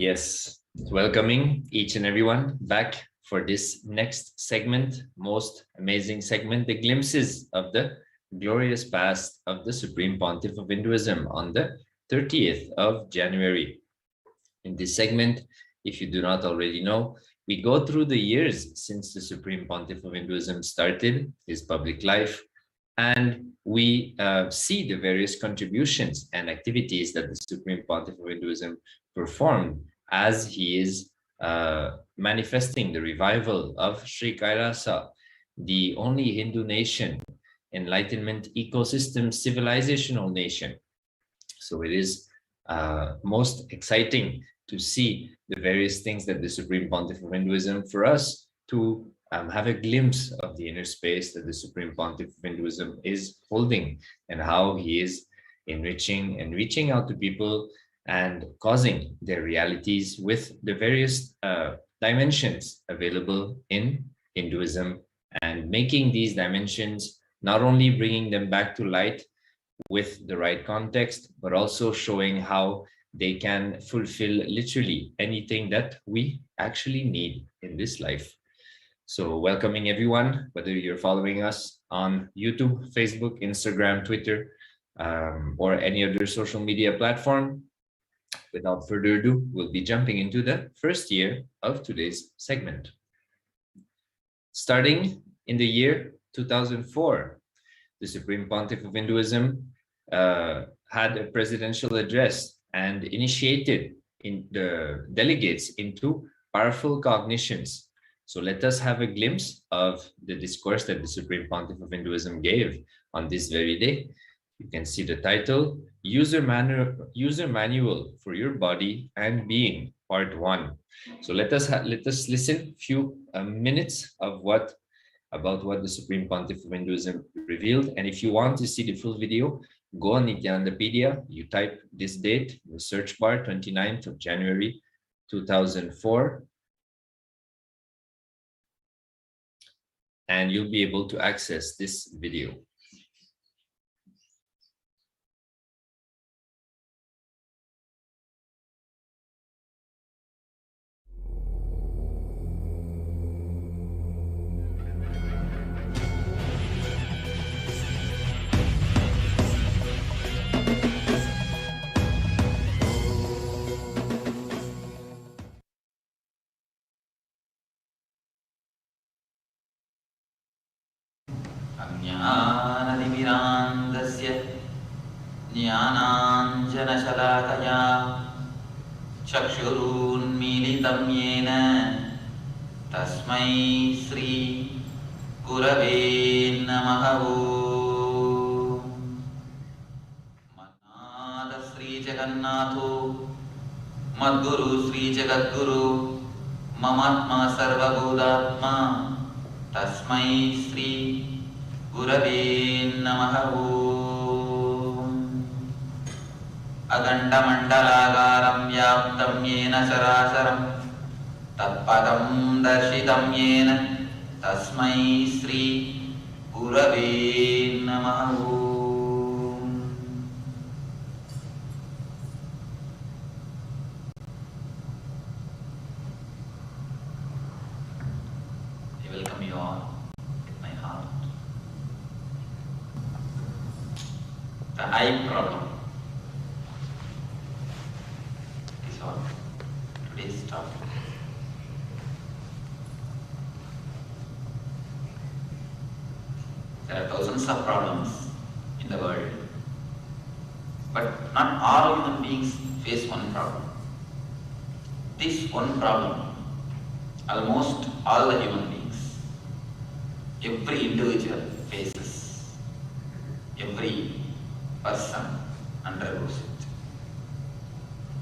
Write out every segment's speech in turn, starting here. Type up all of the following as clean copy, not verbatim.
Yes, welcoming each and everyone back for this next segment, most amazing segment, the glimpses of the glorious past of the Supreme Pontiff of Hinduism on the 30th of January. In this segment, if you do not already know, we go through the years since the Supreme Pontiff of Hinduism started his public life, and we see the various contributions and activities that the Supreme Pontiff of Hinduism performed as he is manifesting the revival of Sri Kailasa, the only Hindu nation, enlightenment ecosystem, civilizational nation. So it is most exciting to see the various things that the Supreme Pontiff of Hinduism for us to have a glimpse of the inner space that the Supreme Pontiff of Hinduism is holding and how he is enriching and reaching out to people and causing their realities with the various dimensions available in Hinduism, and making these dimensions, not only bringing them back to light with the right context, but also showing how they can fulfill literally anything that we actually need in this life. So welcoming everyone, whether you're following us on YouTube, Facebook, Instagram, Twitter, or any other social media platform. Without further ado, we'll be jumping into the first year of today's segment. Starting in the year 2004, the Supreme Pontiff of Hinduism had a presidential address and initiated in the delegates into powerful cognitions. So let us have a glimpse of the discourse that the Supreme Pontiff of Hinduism gave on this very day. You can see the title, User Manual for Your Body and Being, Part 1. So let us listen a few minutes of about what the Supreme Pontiff of Hinduism revealed. And if you want to see the full video, go on Nithyanandapedia, you type this date in the search bar, 29th of January, 2004. And you'll be able to access this video. ज्ञानादिविरान्दस्य ज्ञानाञ्जनशलाकया चक्षुरुन्मीलितं येन तस्मै श्री गुरवे नमः। मन्नाथ श्री जगन्नाथो मद्गुरु श्री जगद्गुरु ममात्मा सर्वभूतात्मा तस्मै श्री गुरवे नमः। अखण्डमण्डलाकारं व्याप्तं येन चराचरं तत्पदं दर्शितं येन तस्मै श्री गुरवे नमः। I welcome you all with my heart. The eye problem is all today's topic. There are thousands of problems in the world, but not all human beings face one problem. This one problem, almost all the human beings, every individual faces, every person undergoes it,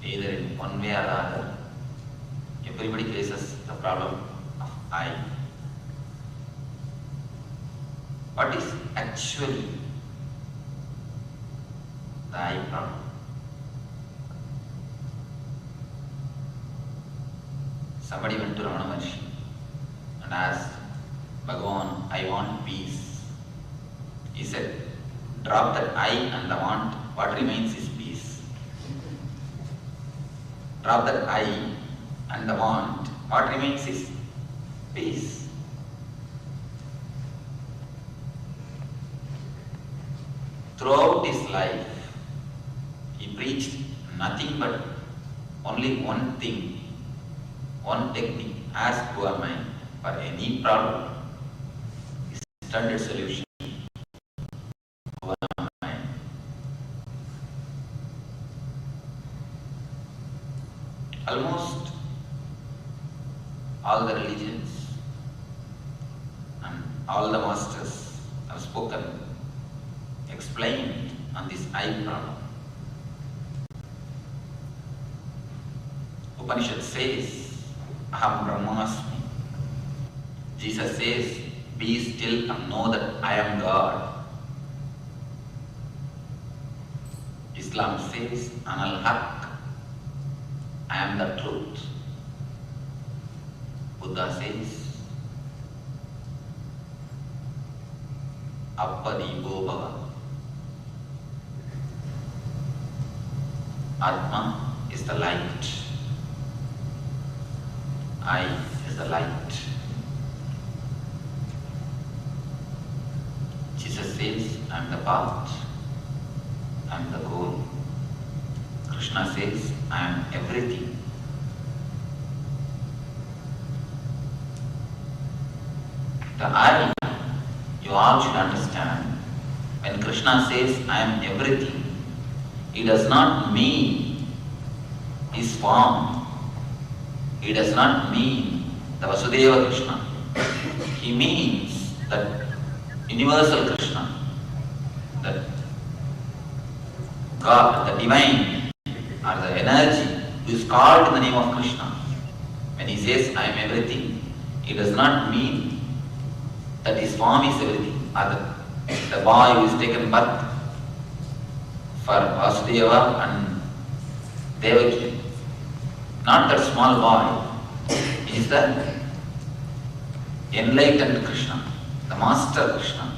either in one way or the other. Everybody faces the problem of eye. What is actually the eye problem? Somebody went to Ramana Maharshi and asked, Bhagavan, I want peace. He said, drop that I and the want, what remains is peace. drop that I and the want, what remains is peace. Throughout his life, he preached nothing but only one thing, one technique: ask who am I for any problem. His standard solution: who am I? Almost all the religions and all the masters have spoken, explained on this I problem. Upanishad says, Aham Brahmasmi. Jesus says, be still and know that I am God. Islam says, Anal Haq, I am the truth. Buddha says, Appadivo Bhava. Atma is the light. I is the light. Jesus says, I am the path, I am the goal. Krishna says, I am everything. The I, you all should understand, when Krishna says, I am everything, he does not mean his form. He does not mean the Vasudeva Krishna. He means that universal Krishna, that God, the divine, or the energy who is called in the name of Krishna. When he says, I am everything, he does not mean that his form is everything, or the boy who is taken birth for Vasudeva and Devaki. Not that small boy. He is the enlightened Krishna, the master Krishna.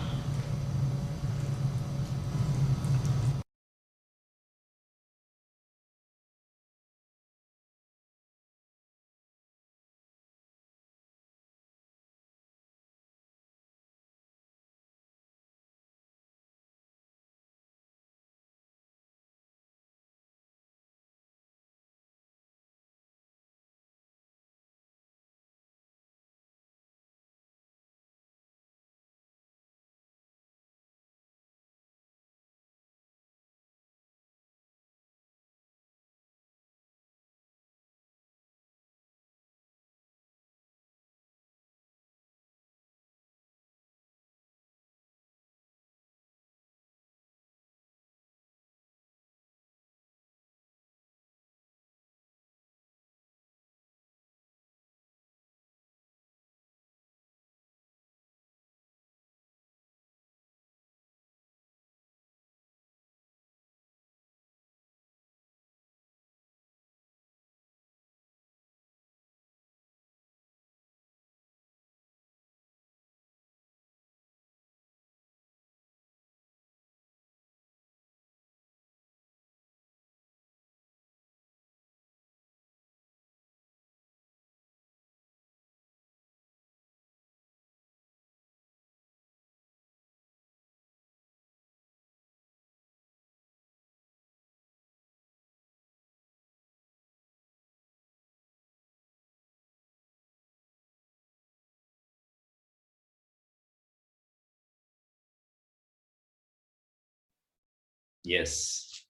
Yes.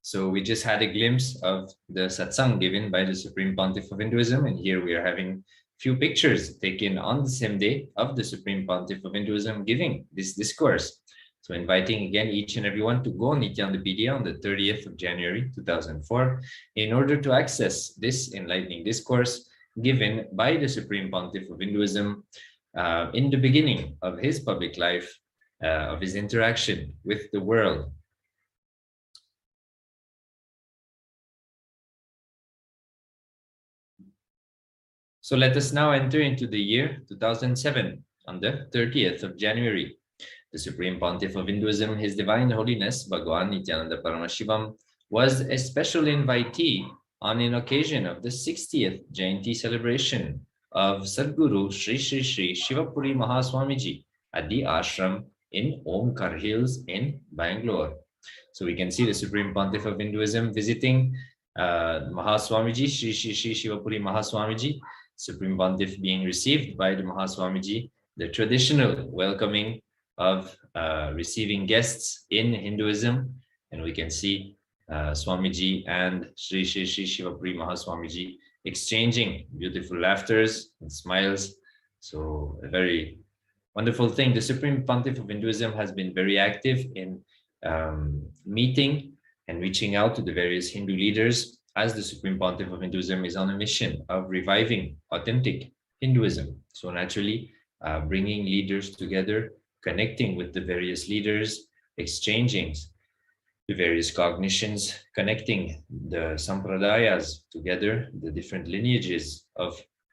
So we just had a glimpse of the satsang given by the Supreme Pontiff of Hinduism, and here we are having few pictures taken on the same day of the Supreme Pontiff of Hinduism giving this discourse. So inviting again each and everyone to go on Nithyananda on the 30th of January 2004 in order to access this enlightening discourse given by the Supreme Pontiff of Hinduism in the beginning of his public life, of his interaction with the world. So let us now enter into the year 2007 on the 30th of January. The Supreme Pontiff of Hinduism, His Divine Holiness Bhagwan Nithyananda Paramashivam, was a special invitee on an occasion of the 60th Jayanti celebration of Sadguru Sri Sri Sri Shivapuri Mahaswamiji at the ashram in Omkar Hills in Bangalore. So we can see the Supreme Pontiff of Hinduism visiting Mahaswamiji, Sri Sri Sri Shivapuri Mahaswamiji, Supreme Pontiff being received by the Mahaswamiji, the traditional welcoming of receiving guests in Hinduism. And we can see Swamiji and Sri Sri Sri Shivapuri Mahaswamiji exchanging beautiful laughters and smiles. So a very wonderful thing. The Supreme Pontiff of Hinduism has been very active in meeting and reaching out to the various Hindu leaders, as the Supreme Pontiff of Hinduism is on a mission of reviving authentic Hinduism. So naturally, bringing leaders together, connecting with the various leaders, exchanging the various cognitions, connecting the sampradayas together, the different lineages of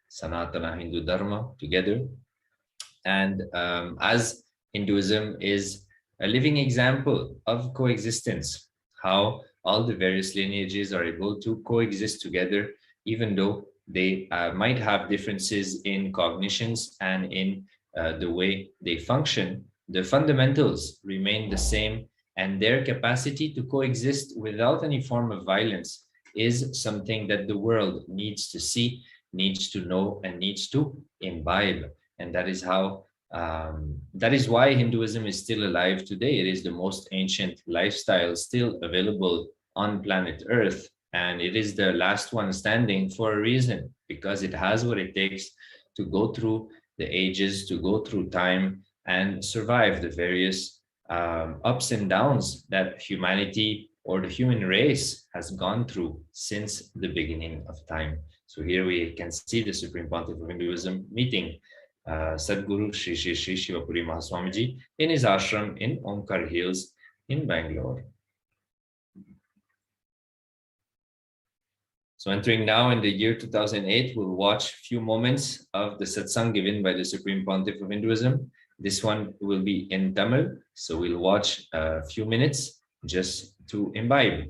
Sanatana Hindu Dharma together. And as Hinduism is a living example of coexistence, how all the various lineages are able to coexist together, even though they might have differences in cognitions and in the way they function, the fundamentals remain the same, and their capacity to coexist without any form of violence is something that the world needs to see, needs to know, and needs to imbibe. And that is how that is why Hinduism is still alive today. It is the most ancient lifestyle still available on planet Earth, and it is the last one standing for a reason, because it has what it takes to go through the ages, to go through time, and survive the various ups and downs that humanity or the human race has gone through since the beginning of time. So here we can see the Supreme Pontiff of Hinduism meeting Sadguru Sri Sri Sri Shivapuri Mahaswamiji in his ashram in Omkar Hills in Bangalore. So entering now in the year 2008, we'll watch a few moments of the satsang given by the Supreme Pontiff of Hinduism. This one will be in Tamil, so we'll watch a few minutes just to imbibe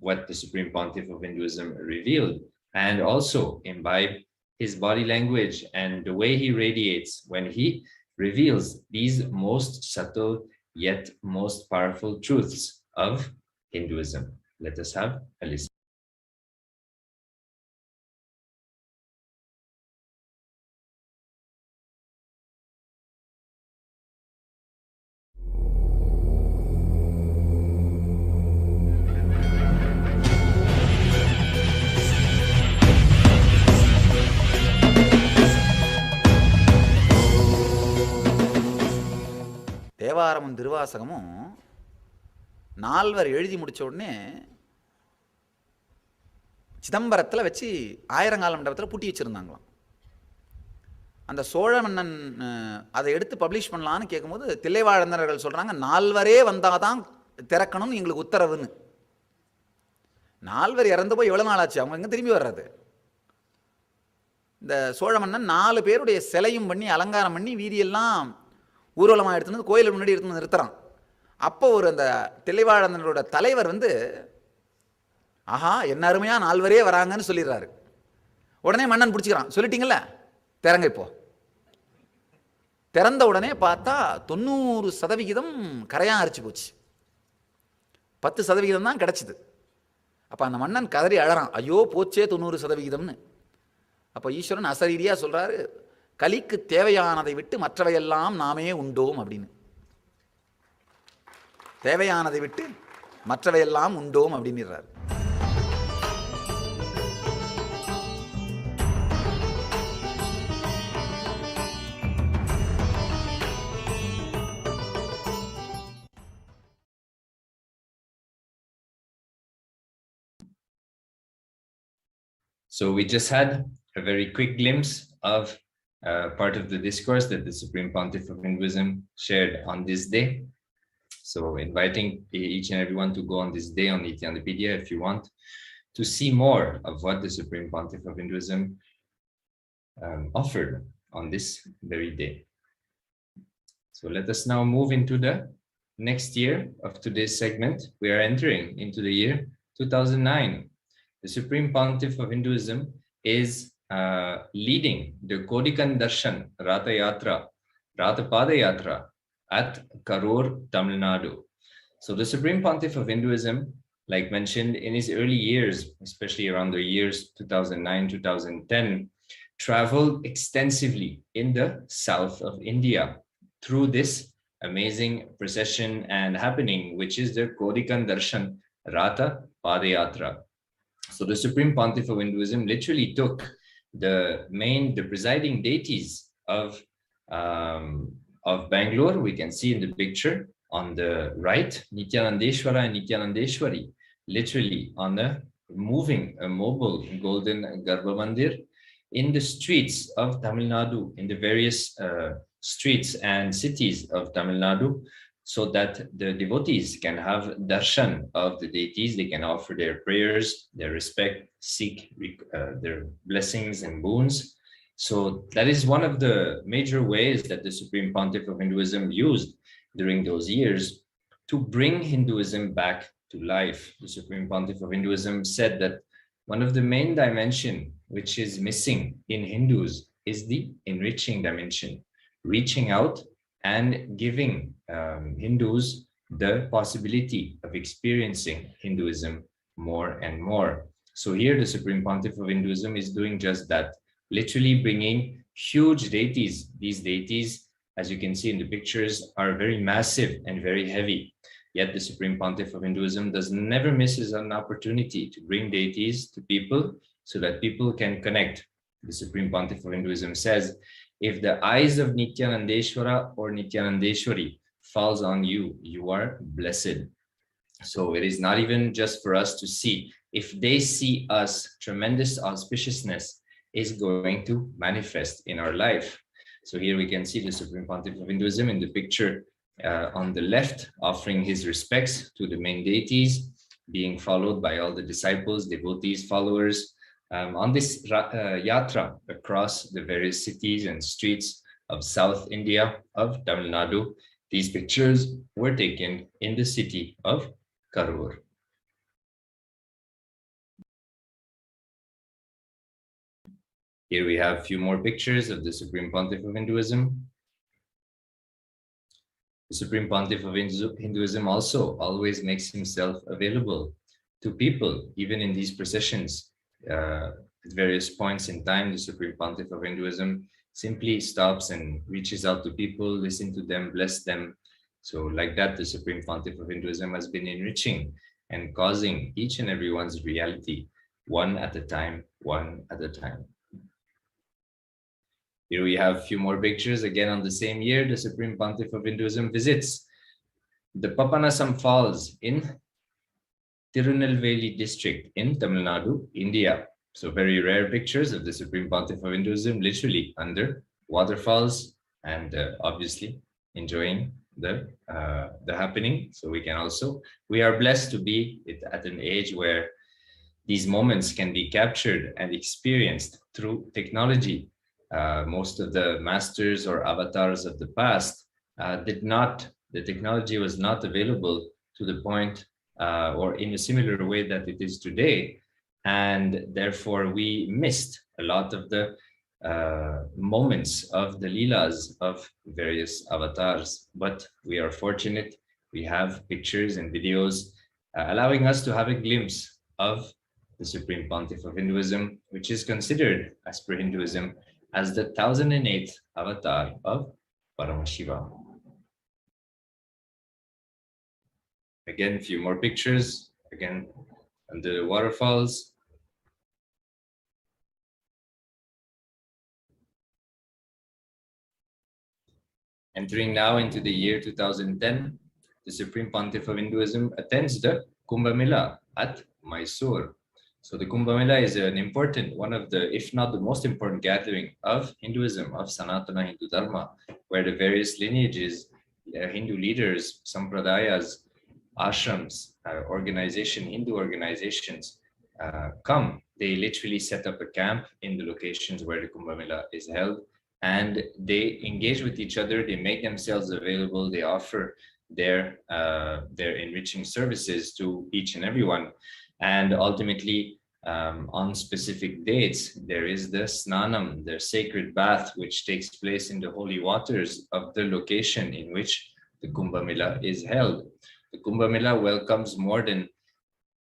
what the Supreme Pontiff of Hinduism revealed, and also imbibe his body language and the way he radiates when he reveals these most subtle yet most powerful truths of Hinduism. Let us have a listen. தேவாரமும் திருவாசகமும் நால்வர் எழுதி முடித்த உடனே சிதம்பரத்தில் வச்சு ஆயிரங்கால மண்டபத்தில் பூட்டி வச்சுருந்தாங்களாம். அந்த சோழ மன்னன் அதை எடுத்து பப்ளிஷ் பண்ணலான்னு கேட்கும்போது தில்லைவாழந்தர்கள் சொல்கிறாங்க, நால்வரே வந்தால் தான் திறக்கணும்னு எங்களுக்கு உத்தரவுன்னு. நால்வர் இறந்து போய் எவ்வளோ நாள் ஆச்சு, அவங்க எங்கே திரும்பி வர்றது? இந்த சோழ மன்னன் 4 பேருடைய சிலையும் பண்ணி அலங்காரம் பண்ணி வீதியெல்லாம் ஊர்வலமாக எடுத்துன்னு கோயிலுக்கு முன்னாடி எடுத்துன்னு நிறுத்துறான். அப்போ ஒரு அந்த தில்லைவாழந்தனோட தலைவர் வந்து, ஆஹா என்ன அருமையாக 4 பேரே வராங்கன்னு சொல்லிடுறாரு. உடனே மன்னன் பிடிச்சிக்கிறான், சொல்லிட்டீங்கள திறங்க. இப்போ திறந்த உடனே பார்த்தா 90% கரையான் அரிச்சு போச்சு, 10% தான் கிடச்சிது. அப்போ அந்த மன்னன் கதறி அழறான், ஐயோ போச்சே 90%ன்னு. அப்போ ஈஸ்வரன் அசரீரியாக சொல்கிறாரு, கலிக்கு தேவையானதை விட்டு மற்றவையெல்லாம் நாமே உண்டோம் அப்படின்னு. தேவையானதை விட்டு மற்றவையெல்லாம் உண்டோம் அப்படின்னுறாரு. So we just had a very quick glimpse of part of the discourse that the Supreme Pontiff of Hinduism shared on this day. So inviting each and everyone to go on this day on Nithyandapedia if you want to see more of what the Supreme Pontiff of Hinduism offered on this very day. So let us now move into the next year of today's segment. We are entering into the year 2009. the Supreme Pontiff of Hinduism is leading the Kodikan Darshan Ratha Yatra, Ratha Pada Yatra at Karur, Tamil Nadu. So the Supreme Pontiff of Hinduism, like mentioned, in his early years, especially around the years 2009, 2010, traveled extensively in the south of India through this amazing procession and happening, which is the Kodikan Darshan Ratha Padayatra. So the Supreme Pontiff of Hinduism literally took the presiding deities of Bangalore. We can see in the picture on the right, Nithyanandeshwara and Nithyanandeshwari, literally on a mobile golden Garbha Mandir in the streets of Tamil Nadu, in the various streets and cities of Tamil Nadu, so that the devotees can have darshan of the deities. They can offer their prayers, their respect, seek their blessings and boons. So that is one of the major ways that the Supreme Pontiff of Hinduism used during those years to bring Hinduism back to life. The Supreme Pontiff of Hinduism said that one of the main dimensions which is missing in Hindus is the enriching dimension, reaching out and giving Hindus the possibility of experiencing Hinduism more and more. So here the Supreme Pontiff of Hinduism is doing just that, literally bringing huge deities. These deities, as you can see in the pictures, are very massive and very heavy. Yet the Supreme Pontiff of Hinduism never misses an opportunity to bring deities to people so that people can connect. The Supreme Pontiff of Hinduism says, if the eyes of Nithyanandeshwara or Nithyanandeshwari falls on you, you are blessed. So it is not even just for us to see. If they see us, tremendous auspiciousness is going to manifest in our life. So here we can see the Supreme Pontiff of Hinduism in the picture on the left, offering his respects to the main deities, being followed by all the disciples, devotees, followers, on this yatra across the various cities and streets of South India, of Tamil Nadu. These pictures were taken in the city of Karur. Here we have a few more pictures of the Supreme Pontiff of Hinduism. The Supreme Pontiff of Hinduism also always makes himself available to people, even in these processions. At various points in time, the Supreme Pontiff of Hinduism simply stops and reaches out to people, listen to them, bless them. So like that, the Supreme Pontiff of Hinduism has been enriching and causing each and everyone's reality, one at a time, one at a time. Here we have a few more pictures. Again, on the same year, the Supreme Pontiff of Hinduism visits the Papanasam Falls in Tirunelveli district in Tamil Nadu, India. So very rare pictures of the Supreme Pontiff of Hinduism, literally under waterfalls and obviously enjoying the happening. So we are blessed to be at an age where these moments can be captured and experienced through technology. Most of the masters or avatars of the past the technology was not available to the point or in a similar way that it is today. And therefore we missed a lot of the moments of the Leelas of various avatars. But we are fortunate, we have pictures and videos allowing us to have a glimpse of the Supreme Pontiff of Hinduism, which is considered, as per Hinduism, as the 1008th avatar of Paramashivoham. Again, a few more pictures, again, on the waterfalls. Entering now into the year 2010, the Supreme Pontiff of Hinduism attends the Kumbh Mela at Mysore. So the Kumbh Mela is an important, one of the, if not the most important gathering of Hinduism, of Sanatana Hindu Dharma, where the various lineages, Hindu leaders, sampradayas, ashrams, Hindu organizations come. They literally set up a camp in the locations where the Kumbh Mela is held, and they engage with each other, they make themselves available, they offer their enriching services to each and everyone. And ultimately, on specific dates, there is the snanam, the sacred bath, which takes place in the holy waters of the location in which the Kumbh Mela is held. The Kumbh Mela welcomes more than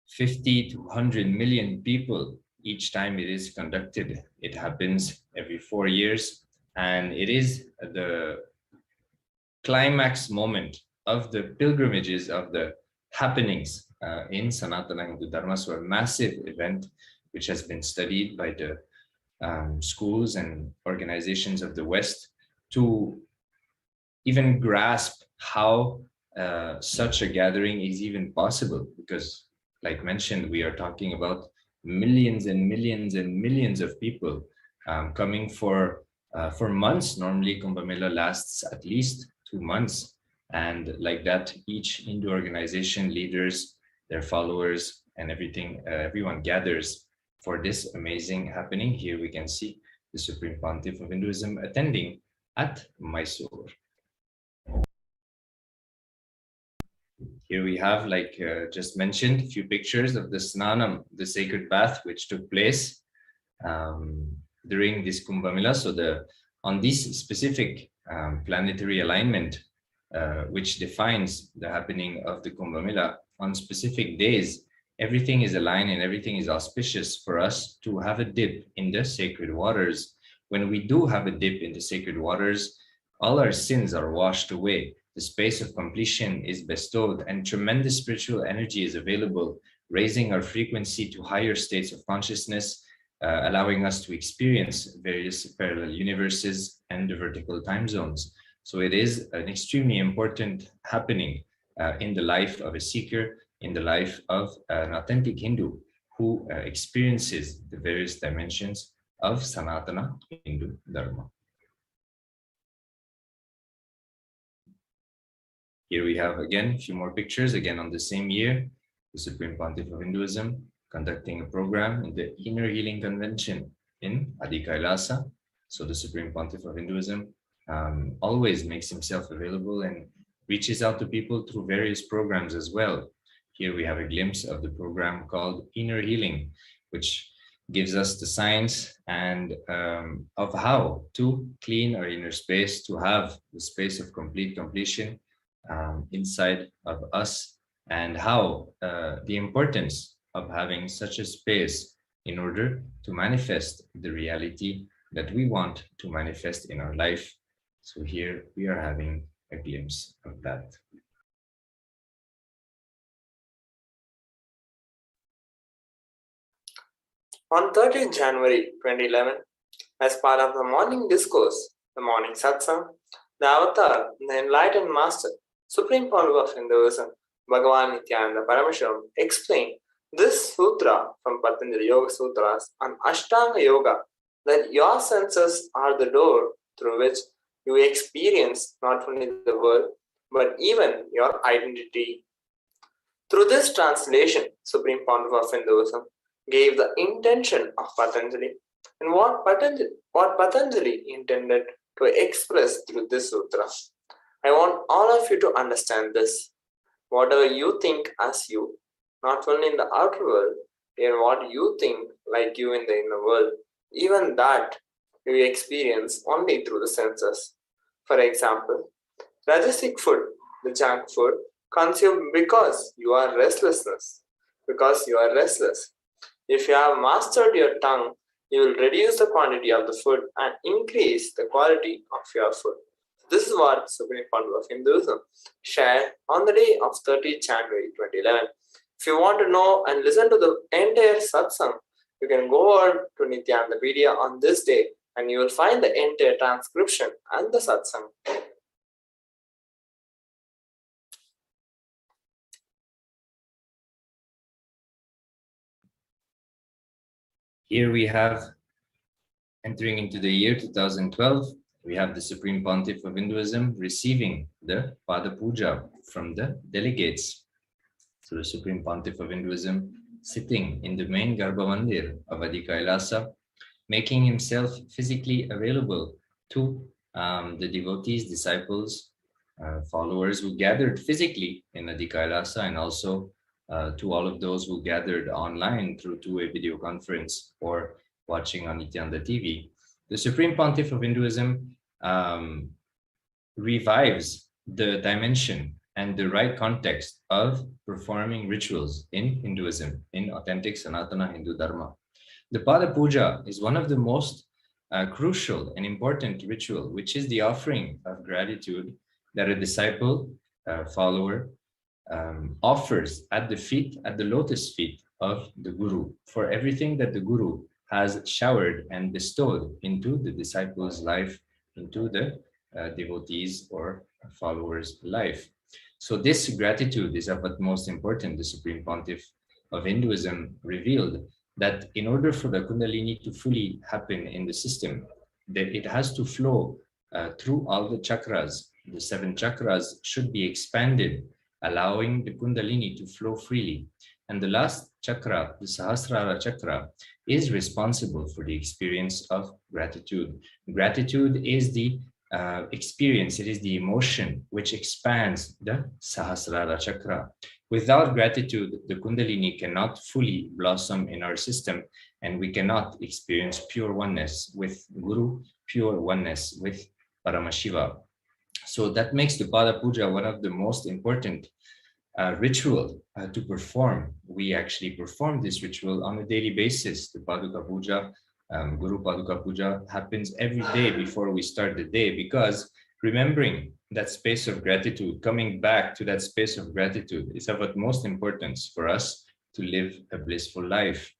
50 to 100 million people each time it is conducted. It happens every 4 years, and it is the climax moment of the pilgrimages, of the happenings in Sanatana Hindu Dharma. So a massive event which has been studied by the schools and organizations of the West to even grasp how such a gathering is even possible, because like mentioned, we are talking about millions and millions and millions of people coming for months. Normally Kumbh Mela lasts at least 2 months, and like that each Hindu organization, leaders, their followers and everything, everyone gathers for this amazing happening. Here we can see the Supreme Pontiff of Hinduism attending at Mysore. Here we have, like just mentioned, a few pictures of the Snanam, the sacred bath, which took place during this Kumbh Mela. So on this specific planetary alignment, which defines the happening of the Kumbh Mela, on specific days, everything is aligned and everything is auspicious for us to have a dip in the sacred waters. When we do have a dip in the sacred waters, all our sins are washed away. The space of completion is bestowed and tremendous spiritual energy is available, raising our frequency to higher states of consciousness, allowing us to experience various parallel universes and the vertical time zones. So it is an extremely important happening in the life of a seeker, in the life of an authentic Hindu who experiences the various dimensions of Sanatana Hindu Dharma. Here we have again a few more pictures, again on the same year, the Supreme Pontiff of Hinduism conducting a program in the Inner Healing Convention in Kailasa. So the Supreme Pontiff of Hinduism always makes himself available and reaches out to people through various programs as well. Here we have a glimpse of the program called Inner Healing, which gives us the science and of how to clean our inner space, to have the space of completion inside of us, and how the importance of having such a space in order to manifest the reality that we want to manifest in our life. So here we are having a glimpse of that. On 30th January 2011, as part of the morning discourse, the morning satsang, the avatar, the enlightened master, Supreme Pontiff of Hinduism, Bhagavan Nithyananda Paramashivam, explained this sutra from Patanjali Yoga Sutras on Ashtanga Yoga, that your senses are the door through which you experience not only the world, but even your identity. Through this translation, Supreme Pontiff of Hinduism gave the intention of Patanjali and what Patanjali intended to express through this sutra. I want all of you to understand this. Whatever you think as you, not only in the outer world, and what you think like you in the inner world, even that you experience only through the senses. For example, rajasic food, the junk food, consumed because you are restless. If you have mastered your tongue, you will reduce the quantity of the food and increase the quality of your food. This is what Supreme Pontiff of Hinduism shared on the day of 30th January 2011. If you want to know and listen to the entire satsang, you can go over to Nithyanandapedia on this day and you will find the entire transcription and the satsang. Here we have, entering into the year 2012, we have the Supreme Pontiff of Hinduism receiving the Pada Puja from the delegates. So the Supreme Pontiff of Hinduism sitting in the main Garbhamandir of Kailasa, making himself physically available to the devotees, disciples, followers who gathered physically in Kailasa, and also to all of those who gathered online through two-way video conference or watching on Nithyananda TV. The Supreme Pontiff of Hinduism revives the dimension and the right context of performing rituals in Hinduism, in authentic Sanatana Hindu Dharma. The Pada Puja is one of the most crucial and important ritual, which is the offering of gratitude that a disciple, follower, offers at the lotus feet of the Guru for everything that the Guru has showered and bestowed into the disciple's life, into the devotees or followers' life. So this gratitude is of utmost importance. The Supreme Pontiff of Hinduism revealed that in order for the Kundalini to fully happen in the system, that it has to flow through all the chakras. The 7 chakras should be expanded, allowing the Kundalini to flow freely. And the last chakra, the Sahasrara chakra, is responsible for the experience of gratitude. Gratitude is the experience, it is the emotion which expands the Sahasrara chakra. Without gratitude, the Kundalini cannot fully blossom in our system, and we cannot experience pure oneness with Guru, pure oneness with Paramashiva. So that makes the Pada Puja one of the most important ritual to perform. We actually perform this ritual on a daily basis. The Paduka Puja, Guru Paduka Puja happens every day before we start the day, because remembering that space of gratitude, coming back to that space of gratitude is of utmost importance for us to live a blissful life.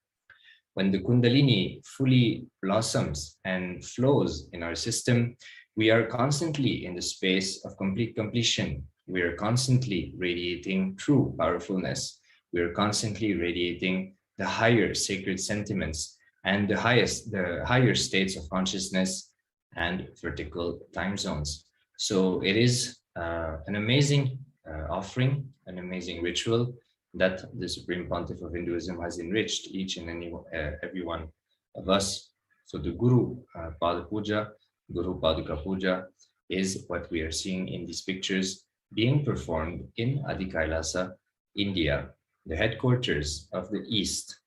When the Kundalini fully blossoms and flows in our system, we are constantly in the space of complete completion. We are constantly radiating true powerfulness. We are constantly radiating the higher sacred sentiments and the higher states of consciousness and vertical time zones. So it is an amazing offering, an amazing ritual that the Supreme Pontiff of Hinduism has enriched each and every one of us. So the Guru Pada Puja, Guru Paduka Puja is what we are seeing in these pictures being performed in Adi Kailasa, India, the headquarters of the East.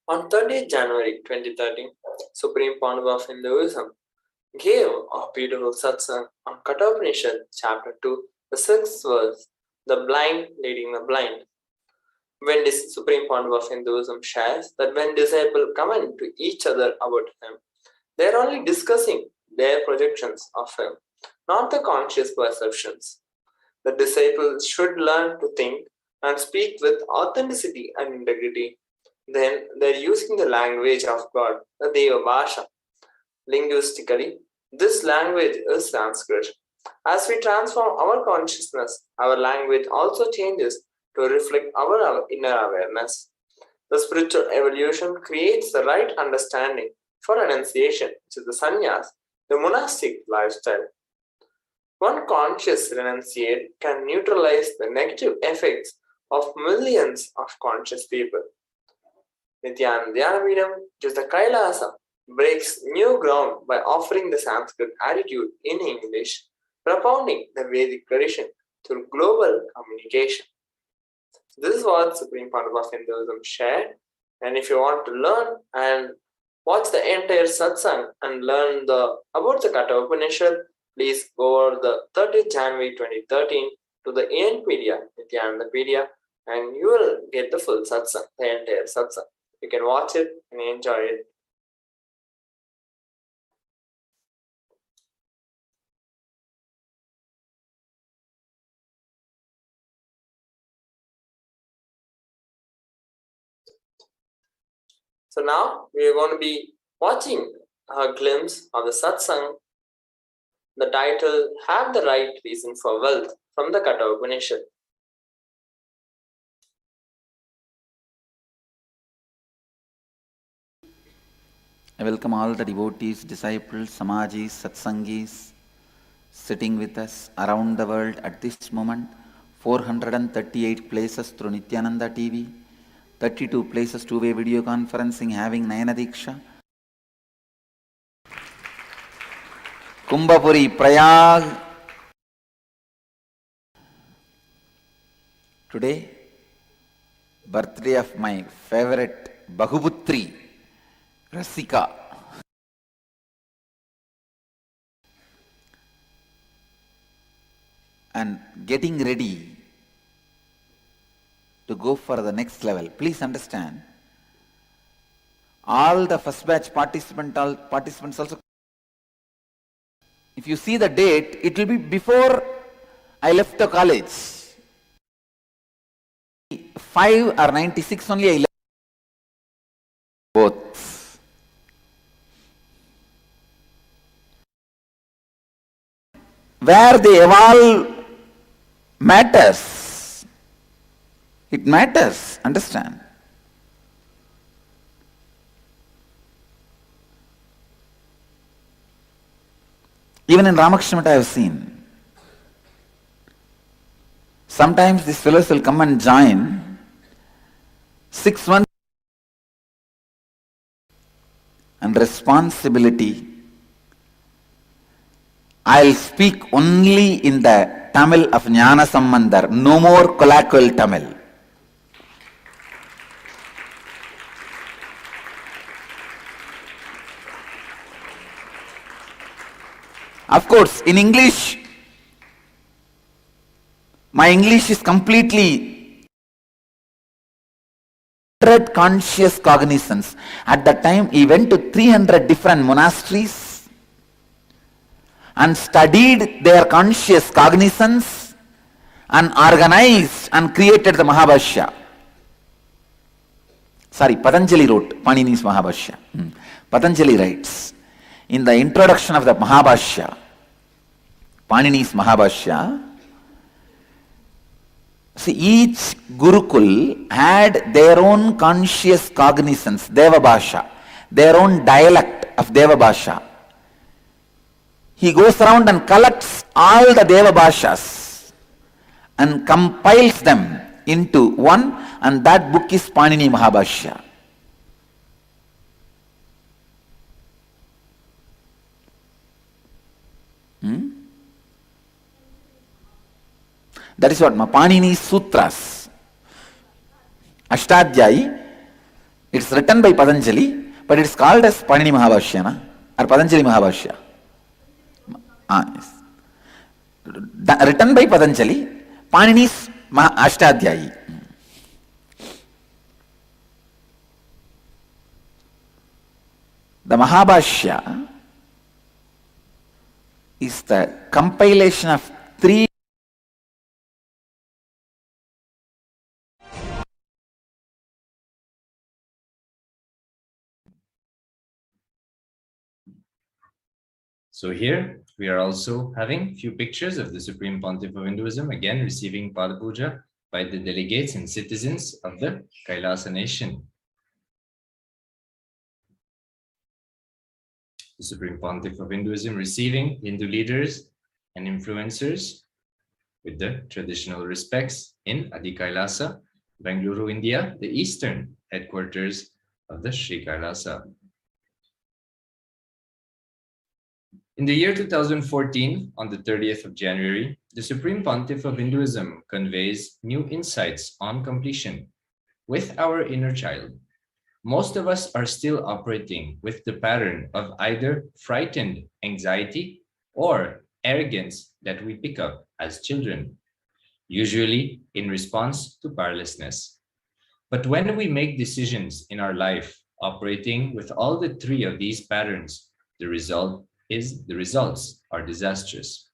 On 30th January 2013, Supreme Pontiff of Hinduism gave a beautiful satsang on Kathopanishad, chapter 2, the 6th verse, the blind leading the blind. When this Supreme Pontiff of Hinduism shares that when disciples comment to each other about him, they are only discussing their projections of him, not the conscious perceptions. The disciples should learn to think and speak with authenticity and integrity. Then they are using the language of God, the Deva Bhasha. Linguistically, this language is Sanskrit. As we transform our consciousness, our language also changes to reflect our inner awareness. The spiritual evolution creates the right understanding for renunciation, which is the sannyas, the monastic lifestyle. One conscious renunciate can neutralize the negative effects of millions of conscious people. Nithyananda Paramashivam, which is the Kailasa, breaks new ground by offering the Sanskrit attitude in English, propounding the Vedic tradition through global communication. This is what Supreme Pontiff of Hinduism shared. And if you want to learn and watch the entire satsang and learn about the Kathopanishad, please go over the 30th January 2013 to the Npedia, Nithyanandapedia, and you will get the full satsang, the entire satsang. You can watch it and enjoy it. So now we are going to be watching a glimpse of the satsang. The title, Have the Right Reason for Wealth, from the Kathopanishad. I welcome all the devotees, disciples, samajis, satsangis sitting with us around the world at this moment. 438 places through Nithyananda TV, 32 places two-way video conferencing having Nayana Diksha. Kumbhapuri, Prayag. Today, birthday of my favorite Bahuputri, Rasika. And getting ready to go for the next level. Please understand, all the first batch participants also, if you see the date, it will be before I left the college. 5 or 96 only I left. Both. Where they evolve matters. It matters, understand. Even in Ramakrishna Math I have seen. Sometimes these fellows will come and join 6 months, and responsibility. I'll speak only in the Tamil of Jnana Sambandhar, no more colloquial Tamil. Of course, in English, my English is completely conscious cognizance. At that time, he went to 300 different monasteries and studied their conscious cognizance and organized and created the Mahabhashya. Sorry, Patanjali wrote Panini's Mahabhashya. Patanjali writes, in the introduction of the Mahabhashya, Panini's Mahabhashya, see, each Gurukul had their own conscious cognizance, Deva Bhasha, their own dialect of Deva Bhasha. He goes around and collects all the Deva Bhashas and compiles them into one, and that book is Panini Mahabhashya. That is what Panini's Sutras. Ashtadhyayi, it's written by Patanjali, but it's called as Panini Mahabhashya, or Patanjali Mahabhashya. Yes. Written by Patanjali, Panini's Ashtadhyayi. The Mahabhashya is the compilation of 3 . So here we are also having few pictures of the Supreme Pontiff of Hinduism, again receiving Pada Puja by the delegates and citizens of the Kailasa nation. The Supreme Pontiff of Hinduism receiving Hindu leaders and influencers with the traditional respects in Adi Kailasa, Bengaluru, India, the eastern headquarters of the Sri Kailasa. In the year 2014, on the 30th of January, the Supreme Pontiff of Hinduism conveys new insights on completion with our inner child. Most of us are still operating with the pattern of either frightened anxiety or arrogance that we pick up as children, usually in response to powerlessness. But when we make decisions in our life operating with all the 3 of these patterns, the results are disastrous.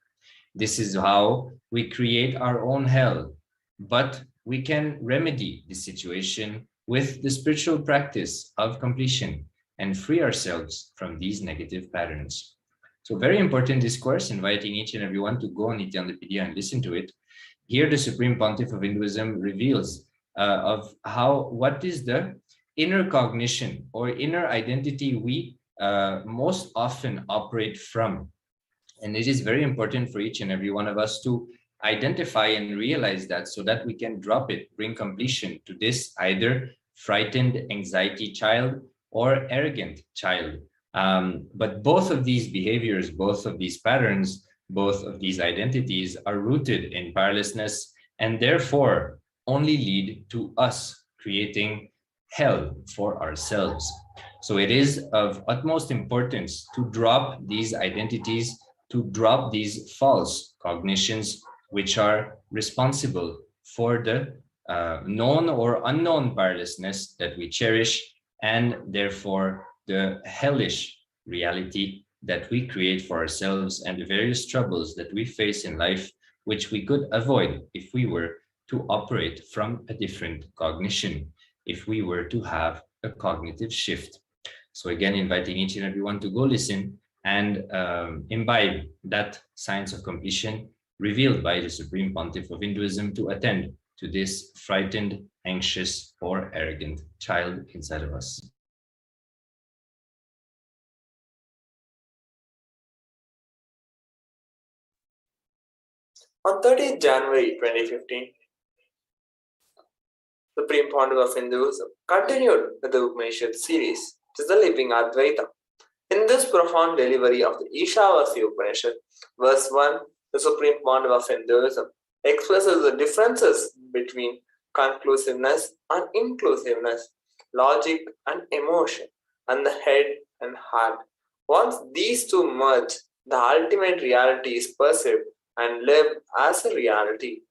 This is how we create our own hell, but we can remedy the situation with the spiritual practice of completion and free ourselves from these negative patterns. So very important discourse, inviting each and everyone to go on Nithyananda and listen to it. Here the Supreme Pontiff of Hinduism reveals of what is the inner cognition or inner identity we most often operate from. And it is very important for each and every one of us to identify and realize that, so that we can drop it, bring completion to this either frightened anxiety child or arrogant child But both of these behaviors, both of these patterns, both of these identities are rooted in powerlessness and therefore only lead to us creating hell for ourselves. So it is of utmost importance to drop these identities, to drop these false cognitions, which are responsible for the known or unknown powerlessness that we cherish, and therefore the hellish reality that we create for ourselves and the various troubles that we face in life, which we could avoid if we were to operate from a different cognition, if we were to have a cognitive shift. So again, inviting each and everyone to go listen and imbibe that science of completion revealed by the Supreme Pontiff of Hinduism to attend to this frightened, anxious, or arrogant child inside of us. On 30th January 2015, Supreme Pontiff of Hinduism continued with the Upanishad series, which is the Living Advaita. In this profound delivery of the Ishavasya Upanishad, verse 1, the Supreme Pontiff of Hinduism expresses the differences between conclusiveness and inclusiveness, logic and emotion, and the head and heart. Once these two merge, the ultimate reality is perceived and lived as a reality.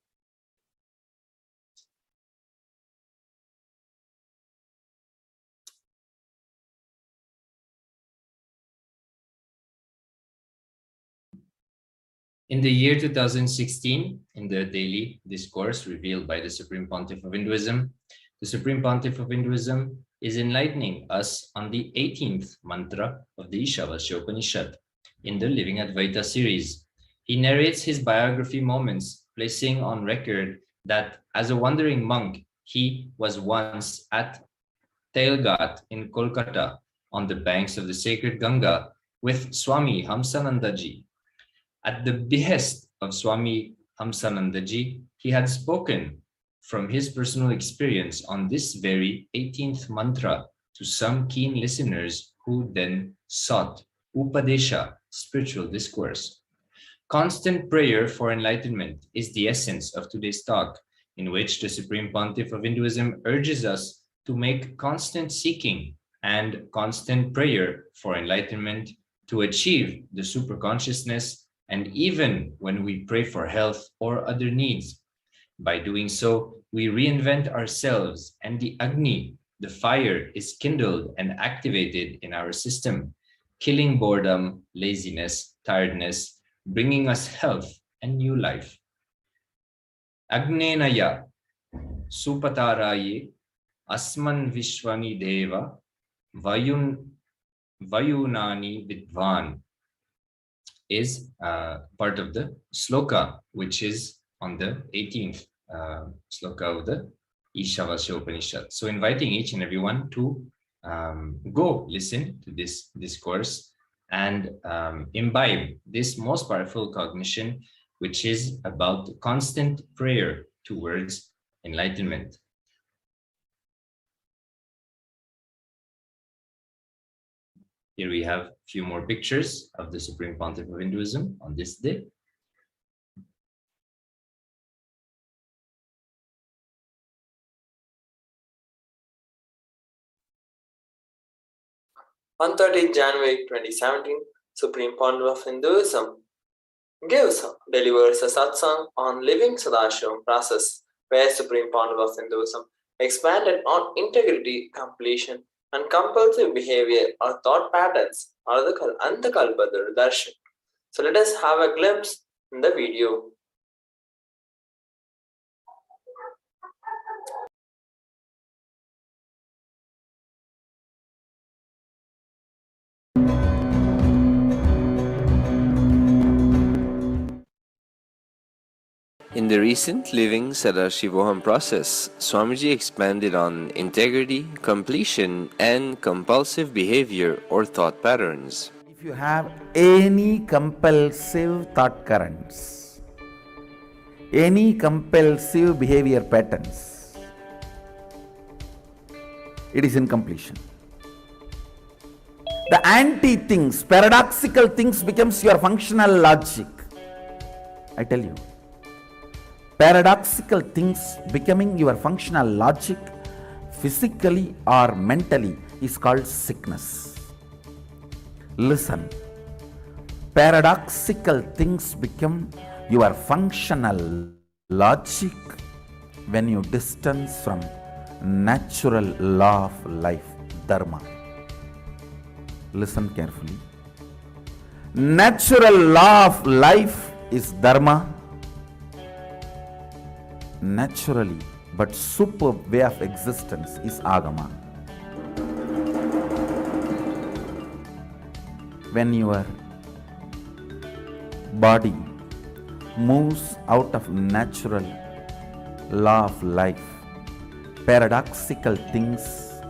In the year 2016, in the daily discourse revealed by the Supreme Pontiff of Hinduism, the Supreme Pontiff of Hinduism is enlightening us on the 18th mantra of the Ishavasya Upanishad in the Living Advaita series. He narrates his biography moments, placing on record that as a wandering monk, he was once at Tailghat in Kolkata on the banks of the sacred Ganga with Swami Hamsanandaji. At the behest of Swami Hamsanandaji, he had spoken from his personal experience on this very 18th mantra to some keen listeners who then sought Upadesha, spiritual discourse. Constant prayer for enlightenment is the essence of today's talk, in which the Supreme Pontiff of Hinduism urges us to make constant seeking and constant prayer for enlightenment to achieve the superconsciousness, and even when we pray for health or other needs. By doing so, we reinvent ourselves, and the Agni, the fire, is kindled and activated in our system, killing boredom, laziness, tiredness, bringing us health and new life. Agnenaya supataraye asman vishwani deva vayunani vidvan is part of the sloka, which is on the 18th sloka of the Ishavasya Upanishad. So inviting each and everyone to go listen to this discourse and imbibe this most powerful cognition, which is about constant prayer towards enlightenment. Here we have a few more pictures of the Supreme Pontiff of Hinduism on this day. On 30th January 2017, Supreme Pontiff of Hinduism delivers a satsang on living Sadashivam process, where Supreme Pontiff of Hinduism expanded on integrity, completion, and compulsive behavior or thought patterns or the Antakalpada darshan. So let us have a glimpse in the video. In the recent Living Sadashivoham process, Swamiji expanded on integrity, completion, and compulsive behavior or thought patterns. If you have any compulsive thought currents, any compulsive behavior patterns, it is incompletion. The anti things, paradoxical things becomes your functional logic. I tell you, paradoxical things becoming your functional logic physically or mentally is called sickness. Listen, paradoxical things become your functional logic when you distance from natural law of life, dharma. Listen carefully. Natural law of life is dharma. Naturally, but superb way of existence is agama. When your body moves out of natural law of life, paradoxical things,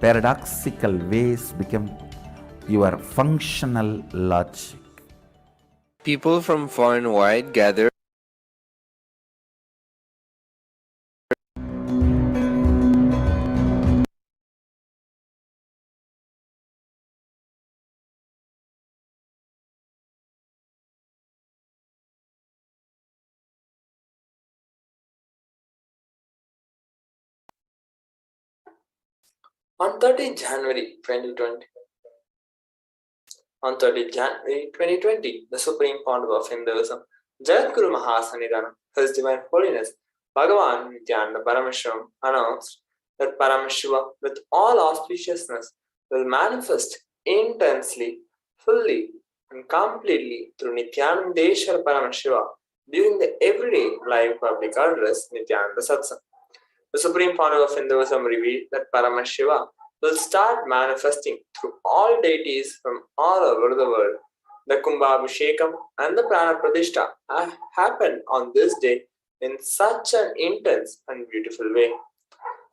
paradoxical ways become your functional logic. People from far and wide gather On 30th January 2020, On 30th January 2020, the Supreme Pontiff of Hinduism, Jagadguru Mahasannidhanam, His Divine Holiness, Bhagavan Nithyananda Paramashivam, announced that Paramashiva, with all auspiciousness, will manifest intensely, fully, and completely through Nithyanandeshwara Paramashiva during the everyday live public address Nithyananda Satsang. The Supreme Pontiff of Hinduism revealed that Paramashiva will start manifesting through all deities from all over the world. The Kumbhabhishekam and the Prana Pratishtha happened on this day in such an intense and beautiful way.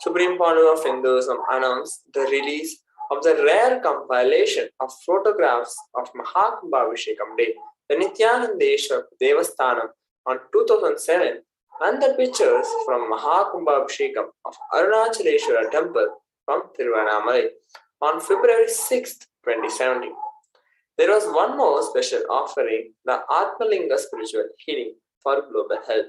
Supreme Pontiff of Hinduism announced the release of the rare compilation of photographs of Mahakumbhabhishekam Day, the Nithyanandeshwar Devasthanam on 2007, and the pictures from Mahakumbhabhishekam of Arunachaleshwara Temple from Tiruvannamalai on February 6, 2017. There was one more special offering, the Atmalinga Spiritual Healing for Global Health,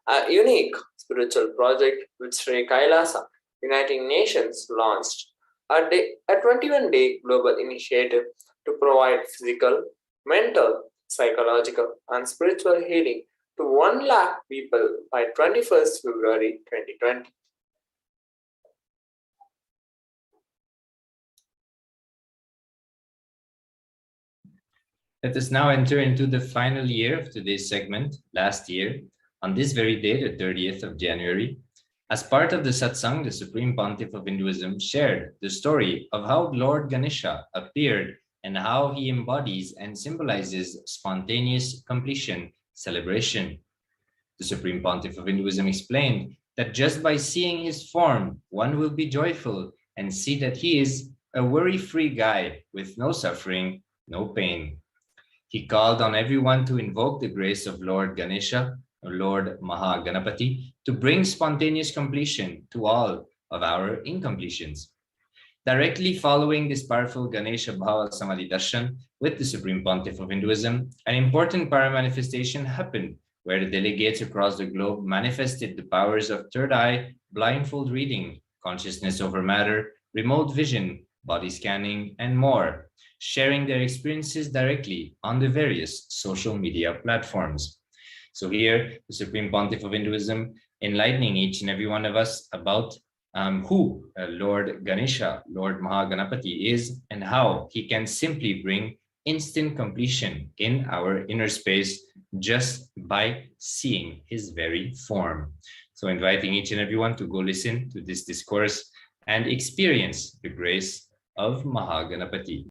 a unique spiritual project which Sri Kailasa Uniting Nations launched, a 21-day global initiative to provide physical, mental, psychological, and spiritual healing to 1 lakh people by 21st February 2020. Let us now enter into the final year of today's segment. Last year, on this very day, the 30th of January, as part of the satsang, the Supreme Pontiff of Hinduism shared the story of how Lord Ganesha appeared and how he embodies and symbolizes spontaneous completion celebration. The Supreme Pontiff of Hinduism explained that just by seeing his form, one will be joyful and see that he is a worry-free guy with no suffering, no pain. He called on everyone to invoke the grace of Lord Ganesha, or Lord Mahaganapati, to bring spontaneous completion to all of our incompletions. Directly following this powerful Ganesha Bhava Samadhi Darshan with the Supreme Pontiff of Hinduism, an important para-manifestation happened where the delegates across the globe manifested the powers of third eye, blindfold reading, consciousness over matter, remote vision, body scanning, and more, sharing their experiences directly on the various social media platforms. So here, the Supreme Pontiff of Hinduism enlightening each and every one of us about who Lord Ganesha, Lord Mahaganapati is, and how he can simply bring instant completion in our inner space just by seeing his very form. So inviting each and everyone to go listen to this discourse and experience the grace of Mahaganapati.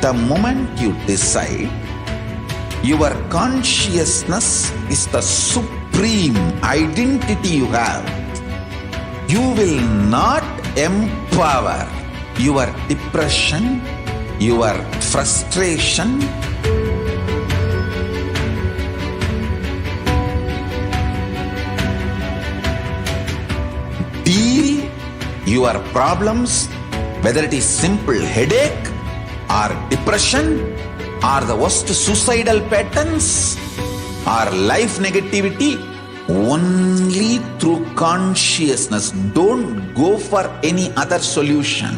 The moment you decide, your consciousness is the supreme identity you have. You will not empower your depression, your frustration, deal your problems, whether it is simple headache or depression or the worst suicidal patterns or life negativity, only through consciousness. Don't go for any other solution.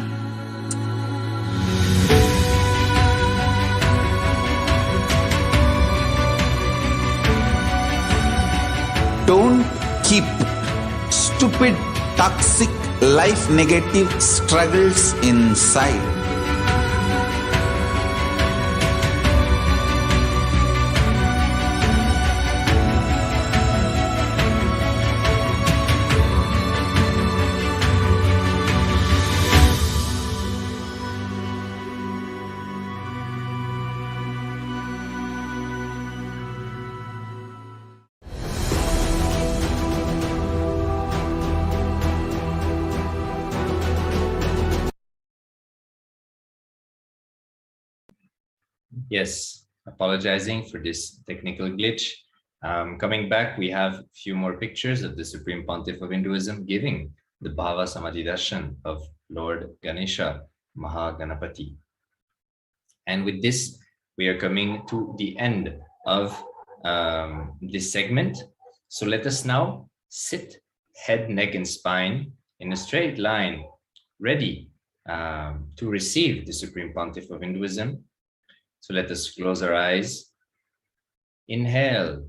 Don't keep stupid, toxic, life negative struggles inside. Yes, apologizing for this technical glitch. Coming back, we have a few more pictures of the Supreme Pontiff of Hinduism giving the Bhava Samadhi Darshan of Lord Ganesha, Mahaganapati. And with this, we are coming to the end of this segment. So let us now sit head, neck, and spine in a straight line, ready to receive the Supreme Pontiff of Hinduism. So let us close our eyes, inhale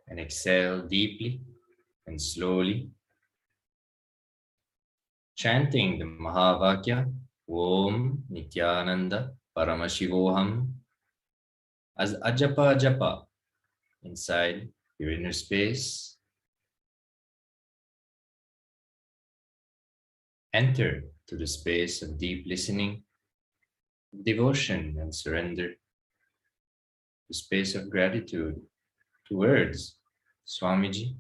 and exhale deeply and slowly, chanting the Mahavakya, Om Nithyananda Paramashivoham, as ajapa japa inside your inner space. Enter to the space of deep listening, devotion and surrender, the space of gratitude towards Swamiji,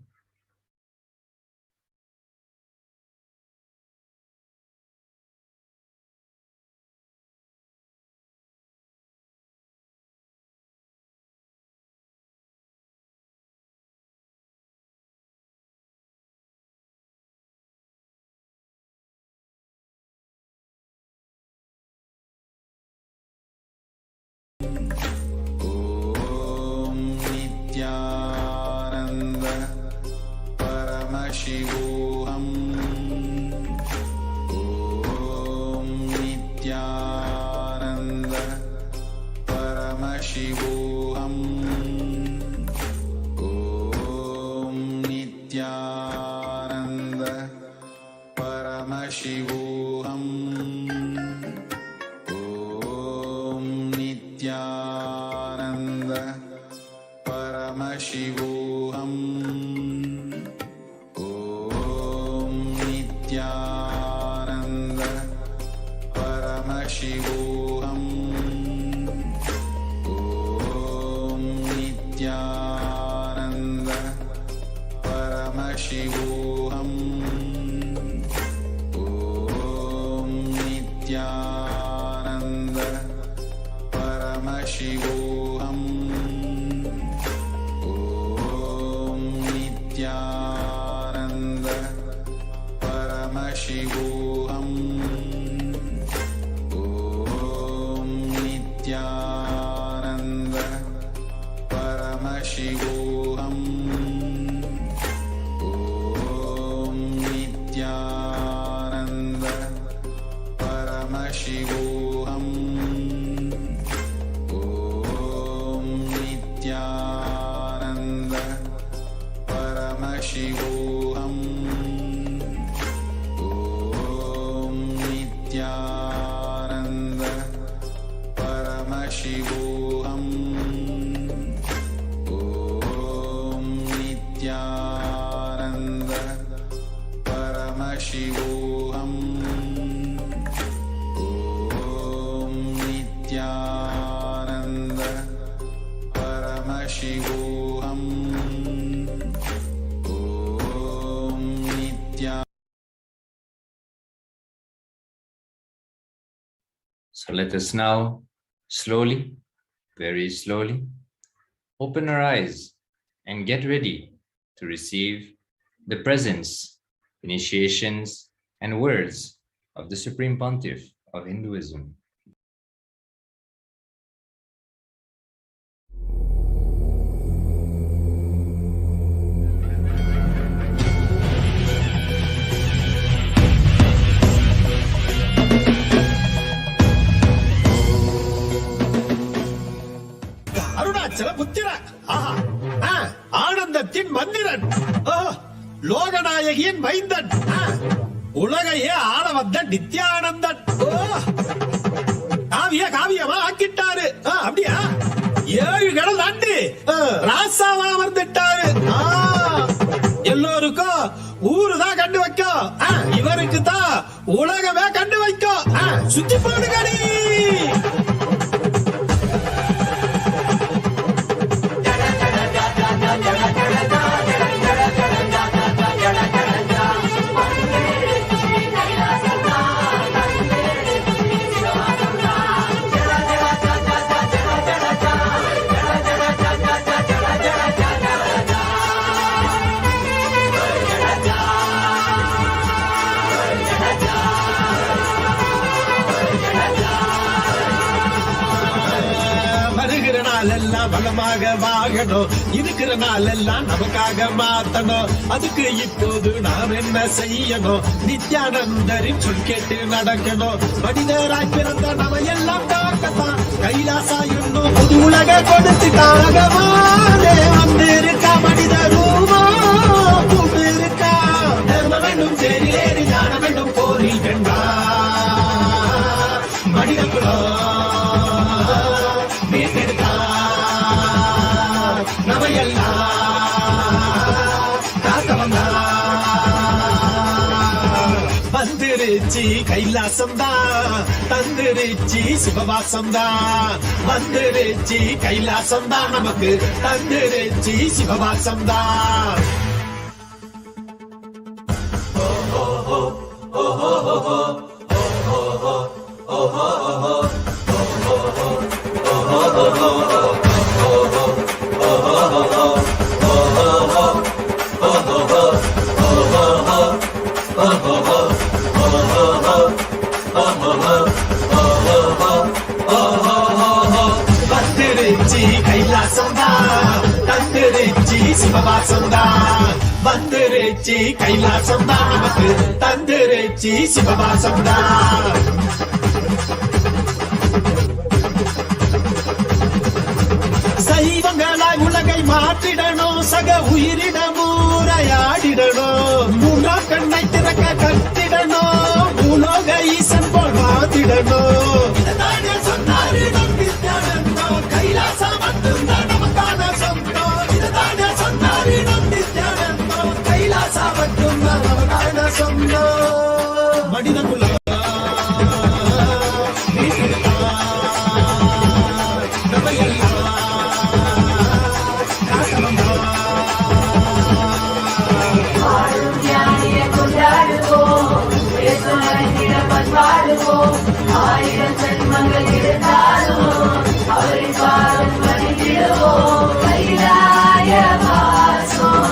Paramashivoham. Om Nithyananda Paramashivoham. Om Nithyananda Paramashivoham. Om Nithyananda Paramashivoham. Nithyananda Paramashivoham. Om Nithyananda Paramashivoham. Om Nithyananda Paramashivoham. Om Nithyananda Paramashivoham. Om Nithyananda Paramashivoham. Om Nithyananda Paramashivoham. Om Nithyananda Paramashivoham. Om Nithyananda Paramashivoham. Om Nithyananda Paramashivoham. Om Nithyananda So let us now slowly, very slowly, open our eyes and get ready to receive the presence, initiations, and words of the Supreme Pontiff of Hinduism. ஆனந்தத்தின் மந்திரன், லோகநாயகியின் மைந்தன், உலகையே ஆள வந்த நித்யானந்தன், காவியமா ஆக்கிட்டாரு. அப்படியா? 7 கடல் தாண்டி ராசாவா வந்துட்டாரு. எல்லோருக்கும் ஊருதான் கண்டு வைக்கும், இவருக்கு தான் உலகமே கண்டு வைக்கும். சுத்தி போடுங்கடி. பலமாக வாழணும், இருக்கிற நாள் எல்லாம் நமக்காக மாத்தணும். அதுக்கு இப்போது நாம் என்ன செய்யணும்? நித்யானந்தரின் சொல் கேட்டு நடக்கணும். மனிதராய் பிறந்த நம்ம எல்லாம் காக்கத்தான் கைலாசா என்னும் புது உலக கொடுத்துட்டாக வந்திருக்கா. மனித ரூபா கூட்டு இருக்கா. தர்ம வேண்டும் சேரிலேறி ஞான வேண்டும் போரில் வென்றா. மனித குலம் வந்துருச்சி கைலாசம் தான், தந்துருச்சி சிவவாசம் தான். வந்துருச்சி கைலாசம் தான், நமக்கு தந்துருச்சி சிவவாசம் தான். வந்துருச்சி கைலாசம் தான், நமக்கு தந்துருச்சி சிவவாசம் தான். சைவங்களாய் உலகை மாற்றிடணும், சக உயிரிடமூரையாடிடணும். 3 கண்ணை திறக்க கட்டிடணும், பூலோக ஈசன் போல் வாதிடணும்.